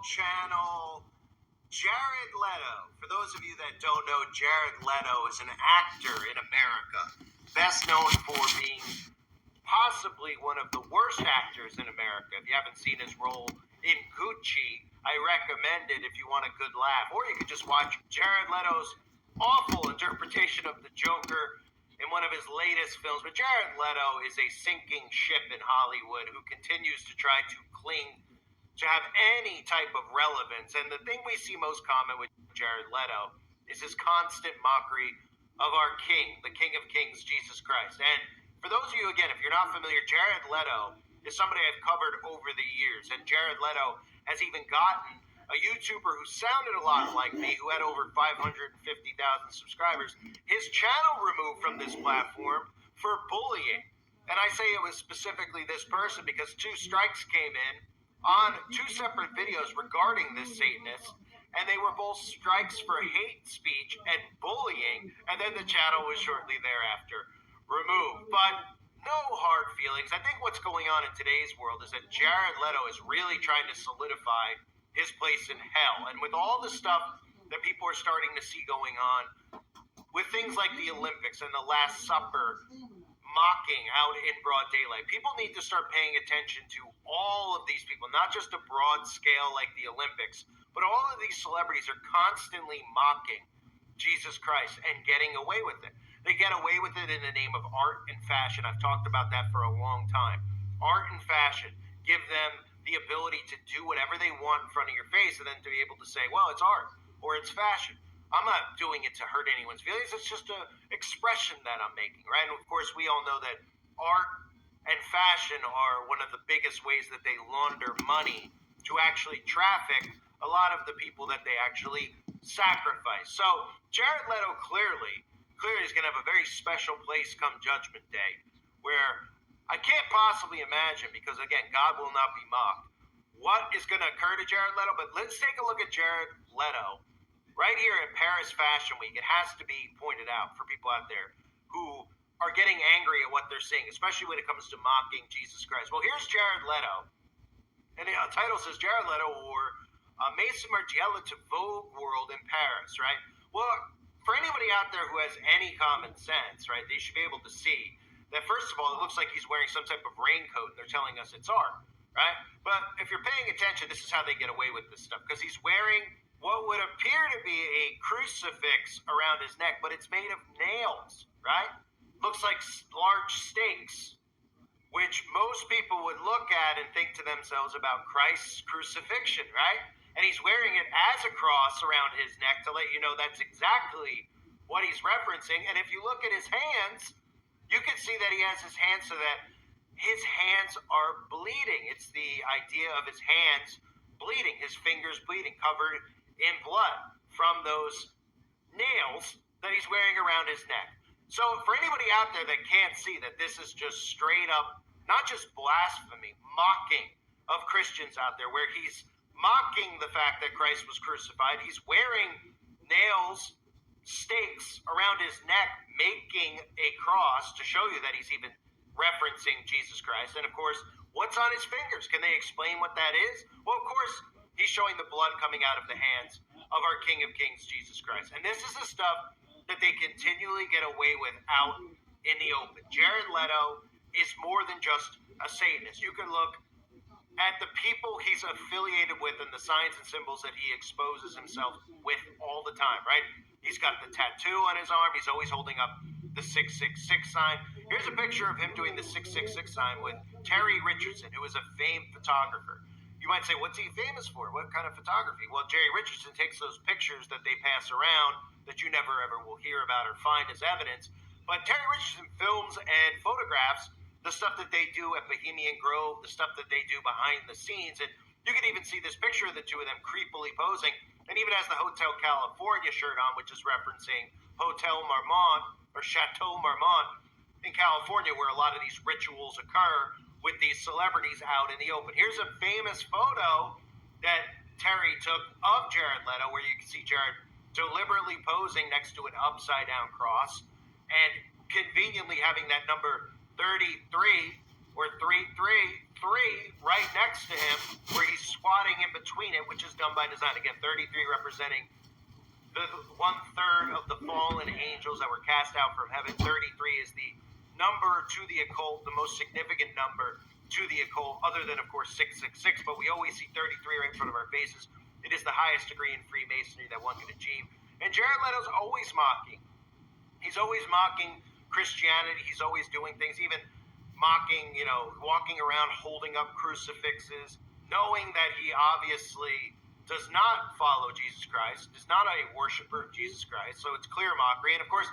channel. Jared Leto. For those of you that don't know, Jared Leto is an actor in America, best known for being possibly one of the worst actors in America. If you haven't seen his role in Gucci, I recommend it if you want a good laugh. Or you could just watch Jared Leto's awful interpretation of the Joker in one of his latest films. But Jared Leto is a sinking ship in Hollywood who continues to try to cling to have any type of relevance. And the thing we see most common with Jared Leto is his constant mockery of our King, the King of Kings, Jesus Christ. And for those of you, again, if you're not familiar, Jared Leto is somebody I've covered over the years. And Jared Leto has even gotten a YouTuber who sounded a lot like me, who had over 550,000 subscribers, his channel removed from this platform for bullying. And I say it was specifically this person because 2 strikes came in on 2 separate videos regarding this Satanist, and they were both strikes for hate speech and bullying, and then the channel was shortly thereafter removed. But no hard feelings. I think what's going on in today's world is that Jared Leto is really trying to solidify his place in hell. And with all the stuff that people are starting to see going on, with things like the Olympics and the Last Supper mocking out in broad daylight, people need to start paying attention to all of these people, not just a broad scale like the Olympics, but all of these celebrities are constantly mocking Jesus Christ and getting away with it. They get away with it in the name of art and fashion. I've talked about that for a long time. Art and fashion give them the ability to do whatever they want in front of your face and then to be able to say, well, it's art or it's fashion. I'm not doing it to hurt anyone's feelings. It's just an expression that I'm making, right? And of course, we all know that art and fashion are one of the biggest ways that they launder money to actually traffic a lot of the people that they actually sacrifice. So Jared Leto clearly is going to have a very special place come Judgment Day, where I can't possibly imagine, because again, God will not be mocked, what is going to occur to Jared Leto. But let's take a look at Jared Leto right here at Paris Fashion Week. It has to be pointed out for people out there who are getting angry at what they're seeing, especially when it comes to mocking Jesus Christ. Well, here's Jared Leto, and the title says Jared Leto wore Maison Margiela to Vogue World in Paris, right? Well, for anybody out there who has any common sense, right, they should be able to see that, first of all, it looks like he's wearing some type of raincoat, and they're telling us it's art, right? But if you're paying attention, this is how they get away with this stuff, because he's wearing what would appear to be a crucifix around his neck, but it's made of nails, right? Looks like large stakes, which most people would look at and think to themselves about Christ's crucifixion, right? And he's wearing it as a cross around his neck to let you know that's exactly what he's referencing. And if you look at his hands, you can see that he has his hands so that his hands are bleeding. It's the idea of his hands bleeding, his fingers bleeding, covered in blood from those nails that he's wearing around his neck. So for anybody out there that can't see that this is just straight up, not just blasphemy, mocking of Christians out there, where he's mocking the fact that Christ was crucified, he's wearing nails, stakes around his neck, making a cross to show you that he's even referencing Jesus Christ. And of course, what's on his fingers? Can they explain what that is? Well, of course, he's showing the blood coming out of the hands of our King of Kings, Jesus Christ. And this is the stuff that they continually get away with out in the open. Jared Leto is more than just a Satanist. You can look at the people he's affiliated with and the signs and symbols that he exposes himself with all the time, right? He's got the tattoo on his arm. He's always holding up the 666 sign. Here's a picture of him doing the 666 sign with Terry Richardson, who is a famed photographer. You might say, what's he famous for? What kind of photography? Well, Jerry Richardson takes those pictures that they pass around that you never ever will hear about or find as evidence. But Terry Richardson films and photographs the stuff that they do at Bohemian Grove, the stuff that they do behind the scenes. And you can even see this picture of the two of them creepily posing, and even has the Hotel California shirt on, which is referencing Hotel Marmont or Chateau Marmont in California, where a lot of these rituals occur with these celebrities out in the open. Here's a famous photo that Terry took of Jared Leto, where you can see Jared deliberately posing next to an upside down cross and conveniently having that number 33 or 333 right next to him, where he's squatting in between between it, which is done by design. Again, 33 representing the 1/3 of the fallen angels that were cast out from heaven. 33 is the number to the occult, the most significant number to the occult, other than, of course, 666. But we always see 33 right in front of our faces. It is the highest degree in Freemasonry that one can achieve. And Jared Leto's always mocking. He's always mocking Christianity. He's always doing things, even mocking, walking around holding up crucifixes, knowing that he obviously does not follow Jesus Christ, is not a worshiper of Jesus Christ. So it's clear mockery. And of course,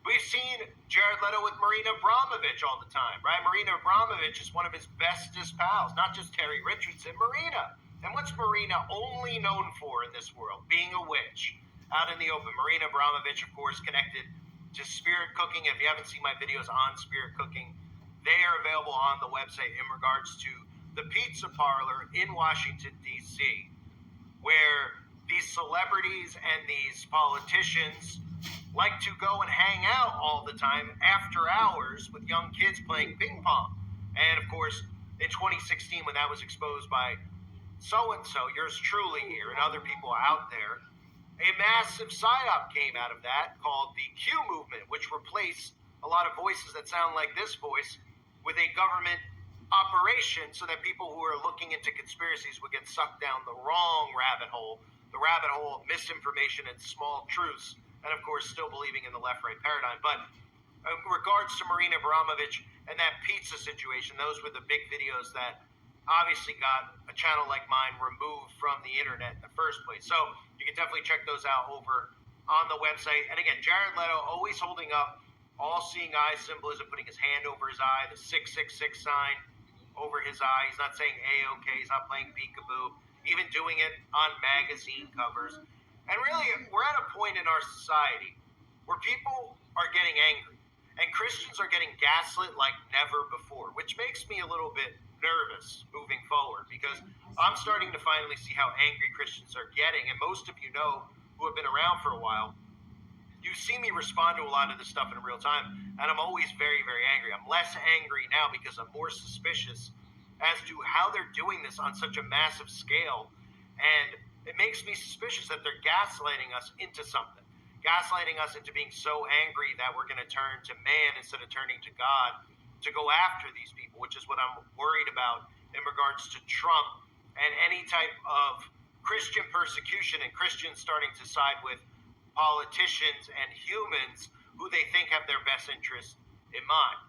we've seen Jared Leto with Marina Abramovich all the time, right? Marina Abramovich is one of his bestest pals, not just Terry Richardson, Marina. And what's Marina only known for in this world? Being a witch out in the open. Marina Abramovich, of course, connected to spirit cooking. If you haven't seen my videos on spirit cooking, they are available on the website in regards to the pizza parlor in Washington, D.C., where these celebrities and these politicians like to go and hang out all the time after hours with young kids playing ping pong. And, of course, in 2016, when that was exposed by so-and-so, yours truly here, and other people out there, a massive psyop came out of that called the Q movement, which replaced a lot of voices that sound like this voice with a government operation so that people who are looking into conspiracies would get sucked down the wrong rabbit hole, the rabbit hole of misinformation and small truths, and of course still believing in the left-right paradigm. But in regards to Marina Abramovich and that pizza situation, those were the big videos that obviously got a channel like mine removed from the internet in the first place. So you can definitely check those out over on the website. And again, Jared Leto always holding up all-seeing eye symbolism, putting his hand over his eye, the 666 sign over his eye. He's not saying A-OK, he's not playing peekaboo, even doing it on magazine covers. And really, we're at a point in our society where people are getting angry, and Christians are getting gaslit like never before, which makes me a little bit nervous moving forward, because I'm starting to finally see how angry Christians are getting. And most of you know, who have been around for a while, you see me respond to a lot of this stuff in real time, and I'm always very, very angry. I'm less angry now because I'm more suspicious as to how they're doing this on such a massive scale, and it makes me suspicious that they're gaslighting us into something, gaslighting us into being so angry that we're going to turn to man instead of turning to God to go after these people, which is what I'm worried about in regards to Trump and any type of Christian persecution and Christians starting to side with politicians and humans who they think have their best interest in mind.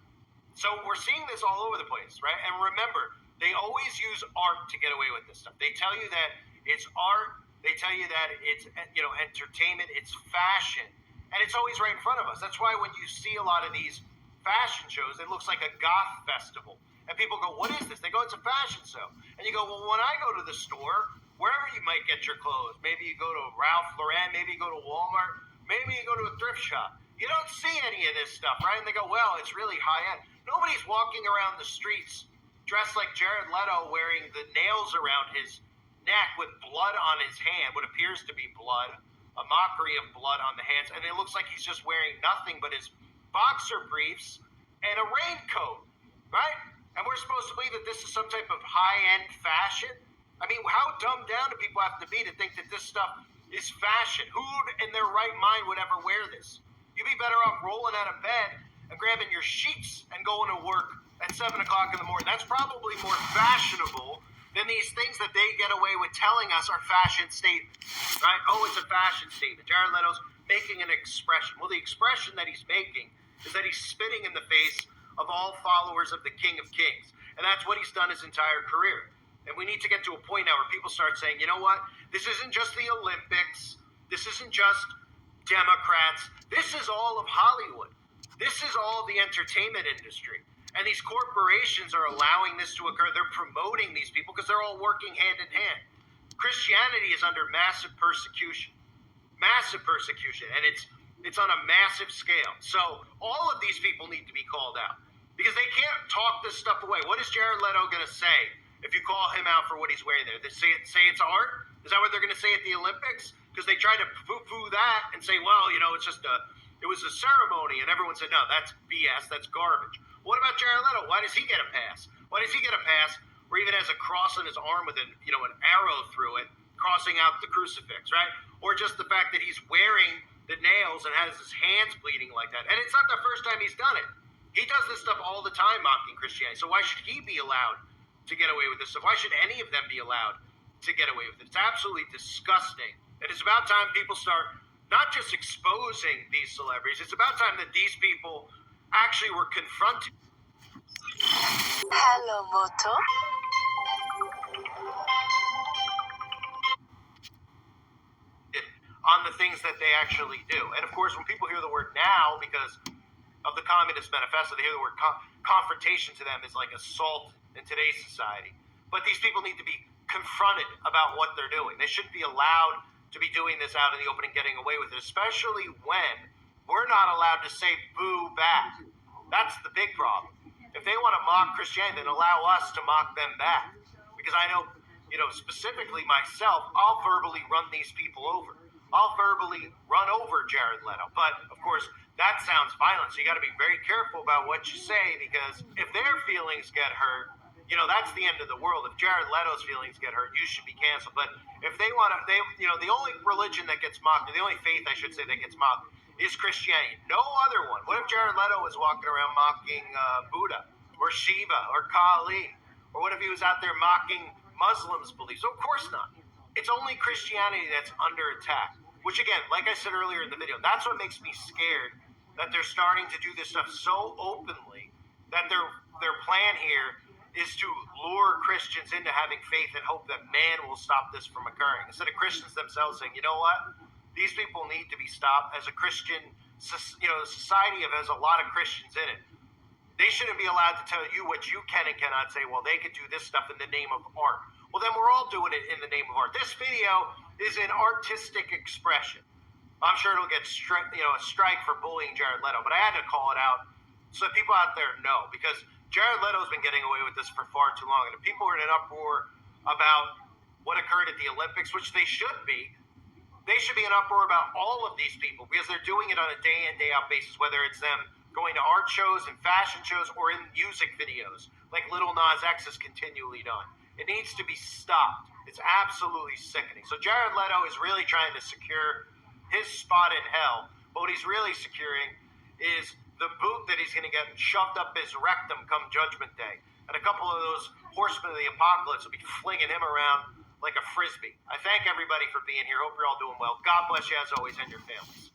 So we're seeing this all over the place, right? And remember, they always use art to get away with this stuff. They tell you that it's art, they tell you that it's, entertainment, it's fashion, and it's always right in front of us. That's why when you see a lot of these fashion shows, it looks like a goth festival. And people go, what is this? They go, it's a fashion show. And you go, well, when I go to the store, wherever you might get your clothes, maybe you go to Ralph Lauren, maybe you go to Walmart, maybe you go to a thrift shop, you don't see any of this stuff, right? And they go, well, it's really high end. Nobody's walking around the streets dressed like Jared Leto, wearing the nails around his neck with blood on his hand, what appears to be blood, a mockery of blood on the hands, and it looks like he's just wearing nothing but his boxer briefs and a raincoat, right? And we're supposed to believe that this is some type of high-end fashion? I mean, how dumbed down do people have to be to think that this stuff is fashion? Who in their right mind would ever wear this? You'd be better off rolling out of bed and grabbing your sheets and going to work at 7 o'clock in the morning. That's probably more fashionable than these things that they get away with telling us are fashion statements, right? Oh, it's a fashion statement. Jared Leto's making an expression. Well, the expression that he's making is that he's spitting in the face of all followers of the King of Kings. And that's what he's done his entire career. And we need to get to a point now where people start saying, you know what? This isn't just the Olympics. This isn't just Democrats. This is all of Hollywood. This is all the entertainment industry. And these corporations are allowing this to occur. They're promoting these people because they're all working hand in hand. Christianity is under massive persecution. Massive persecution. And it's on a massive scale. So all of these people need to be called out because they can't talk this stuff away. What is Jared Leto going to say if you call him out for what he's wearing there? They say it's art? Is that what they're going to say at the Olympics? Because they tried to poo-poo that and say, well, it's just it was a ceremony. And everyone said, no, that's BS. That's garbage. What about Jared Leto? Why does he get a pass? Why does he get a pass or even has a cross on his arm with an arrow through it, crossing out the crucifix, right? Or just the fact that he's wearing the nails and has his hands bleeding like that. And it's not the first time he's done it. He does this stuff all the time, mocking Christianity. So why should he be allowed to get away with this stuff? Why should any of them be allowed to get away with it? It's absolutely disgusting. And it's about time people start not just exposing these celebrities. It's about time that these people actually were confronted. Hello, Moto. On the things that they actually do. And of course, when people hear the word now, because of the Communist Manifesto, they hear the word confrontation to them is like assault in today's society. But these people need to be confronted about what they're doing. They shouldn't be allowed to be doing this out in the open and getting away with it, especially when we're not allowed to say boo back. That's the big problem. If they want to mock Christianity, then allow us to mock them back. Because I know, specifically myself, I'll verbally run these people over. I'll verbally run over Jared Leto. But, of course, that sounds violent, so you got to be very careful about what you say, because if their feelings get hurt, that's the end of the world. If Jared Leto's feelings get hurt, you should be canceled. But if they want to, the only religion that gets mocked, or the only faith, I should say, that gets mocked is Christianity. No other one. What if Jared Leto was walking around mocking Buddha or Shiva or Kali? Or what if he was out there mocking Muslims' beliefs? Of course not. It's only Christianity that's under attack. Which, again, like I said earlier in the video, that's what makes me scared, that they're starting to do this stuff so openly, that their plan here is to lure Christians into having faith and hope that man will stop this from occurring. Instead of Christians themselves saying, you know what? These people need to be stopped. As a Christian, society has a lot of Christians in it. They shouldn't be allowed to tell you what you can and cannot say. Well, they could do this stuff in the name of art. Well, then we're all doing it in the name of art. This video is an artistic expression. I'm sure it'll get a strike for bullying Jared Leto, but I had to call it out so that people out there know, because Jared Leto's been getting away with this for far too long, and if people are in an uproar about what occurred at the Olympics, which they should be in an uproar about all of these people, because they're doing it on a day in, day out basis, whether it's them going to art shows and fashion shows or in music videos, like Lil Nas X has continually done. It needs to be stopped. It's absolutely sickening. So Jared Leto is really trying to secure his spot in hell, but what he's really securing is the boot that he's going to get shoved up his rectum come Judgment Day. And a couple of those horsemen of the apocalypse will be flinging him around like a frisbee. I thank everybody for being here. Hope you're all doing well. God bless you as always and your families.